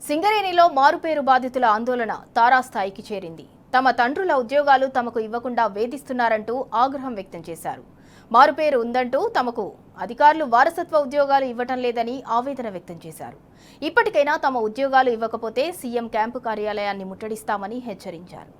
సింగరేణిలో మారుపేరు బాధితుల ఆందోళన తారాస్థాయికి చేరింది. తమ తండ్రుల ఉద్యోగాలు తమకు ఇవ్వకుండా వేధిస్తున్నారంటూ ఆగ్రహం వ్యక్తం చేశారు. మారుపేరు ఉందంటూ తమకు అధికారులు వారసత్వ ఉద్యోగాలు ఇవ్వటం లేదని ఆవేదన వ్యక్తం చేశారు. ఇప్పటికైనా తమ ఉద్యోగాలు ఇవ్వకపోతే సీఎం క్యాంపు కార్యాలయాన్ని ముట్టడిస్తామని హెచ్చరించారు.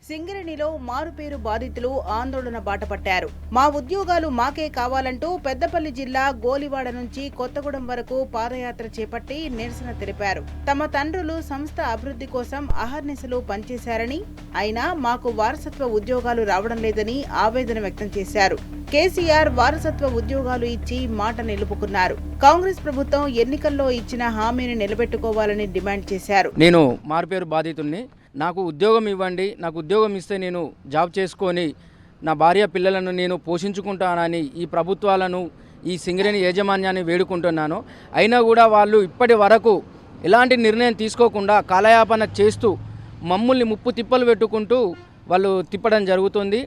సింగరేణిలో మారుపేరు బాధితులు ఆందోళన బాటపట్టారు. మా ఉద్యోగాలు మాకే కావాలంటూ పెద్దపల్లి జిల్లా గోలివాడ నుంచి కొత్తగూడెం వరకు పాదయాత్ర చేపట్టి నిరసన తెలిపారు. తమ తండ్రులు సంస్థ అభివృద్ధి కోసం అహర్నిశలు పనిచేశారని, అయినా మాకు వారసత్వ ఉద్యోగాలు రావడం లేదని ఆవేదన వ్యక్తం చేశారు. కేసీఆర్ వారసత్వ ఉద్యోగాలు ఇచ్చి మాట నిలుపుకున్నారు. కాంగ్రెస్ ప్రభుత్వం ఎన్నికల్లో ఇచ్చిన హామీని నిలబెట్టుకోవాలని డిమాండ్ చేశారు. నేను మారుపేరు బాధితుల్ని, నాకు ఉద్యోగం ఇవ్వండి, నాకు ఉద్యోగం ఇస్తే నేను జాబ్ చేసుకొని నా భార్య పిల్లలను నేను పోషించుకుంటానని ఈ ప్రభుత్వాలను, ఈ సింగరేణి యాజమాన్యాన్ని వేడుకుంటున్నాను. అయినా కూడా వాళ్ళు ఇప్పటి వరకు ఎలాంటి నిర్ణయం తీసుకోకుండా కాలయాపన చేస్తూ మమ్మల్ని ముప్పు తిప్పలు పెట్టుకుంటూ వాళ్ళు తిప్పడం జరుగుతుంది.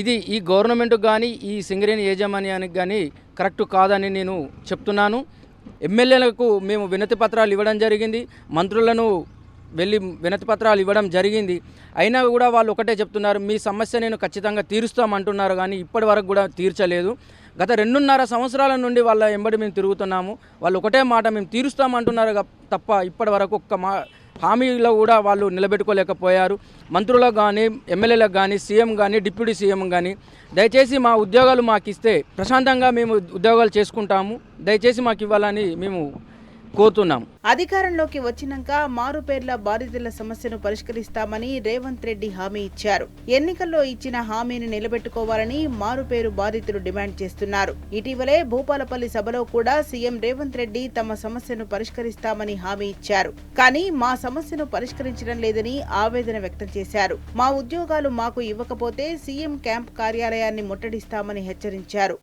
ఇది ఈ గవర్నమెంట్కి కానీ ఈ సింగరేణి యాజమాన్యానికి కానీ కరెక్ట్ కాదని నేను చెప్తున్నాను. ఎమ్మెల్యేలకు మేము వినతి పత్రాలు ఇవ్వడం జరిగింది, మంత్రులను వెళ్ళి వినతి పత్రాలు ఇవ్వడం జరిగింది. అయినా కూడా వాళ్ళు ఒకటే చెప్తున్నారు, మీ సమస్య నేను ఖచ్చితంగా తీరుస్తామంటున్నారు, కానీ ఇప్పటి వరకు కూడా తీర్చలేదు. గత 2.5 సంవత్సరాల నుండి వాళ్ళ ఎంబడి మేము తిరుగుతున్నాము. వాళ్ళు ఒకటే మాట మేము తీరుస్తామంటున్నారు తప్ప ఇప్పటి వరకు ఒక్క హామీలో కూడా వాళ్ళు నిలబెట్టుకోలేకపోయారు. మంత్రులకు కానీ, ఎమ్మెల్యేలకు కానీ, సీఎం కానీ, డిప్యూటీ సీఎం కానీ దయచేసి మా ఉద్యోగాలు మాకు ఇస్తే ప్రశాంతంగా మేము ఉద్యోగాలు చేసుకుంటాము, దయచేసి మాకు ఇవ్వాలని మేము కోరుతున్నాం. అధికారంలోకి వచ్చినాక మారుపేర్ల బాధితుల సమస్యను పరిష్కరిస్తామని రేవంత్ రెడ్డి హామీ ఇచ్చారు. ఎన్నికల్లో ఇచ్చిన హామీని నిలబెట్టుకోవాలని మారుపేరు బాధితులు డిమాండ్ చేస్తున్నారు. ఇటీవలే భూపాలపల్లి సభలో కూడా సీఎం రేవంత్ రెడ్డి తమ సమస్యను పరిష్కరిస్తామని హామీ ఇచ్చారు. కానీ మా సమస్యను పరిష్కరించడం లేదని ఆవేదన వ్యక్తం చేశారు. మా ఉద్యోగాలు మాకు ఇవ్వకపోతే సీఎం క్యాంప్ కార్యాలయాన్ని ముట్టడిస్తామని హెచ్చరించారు.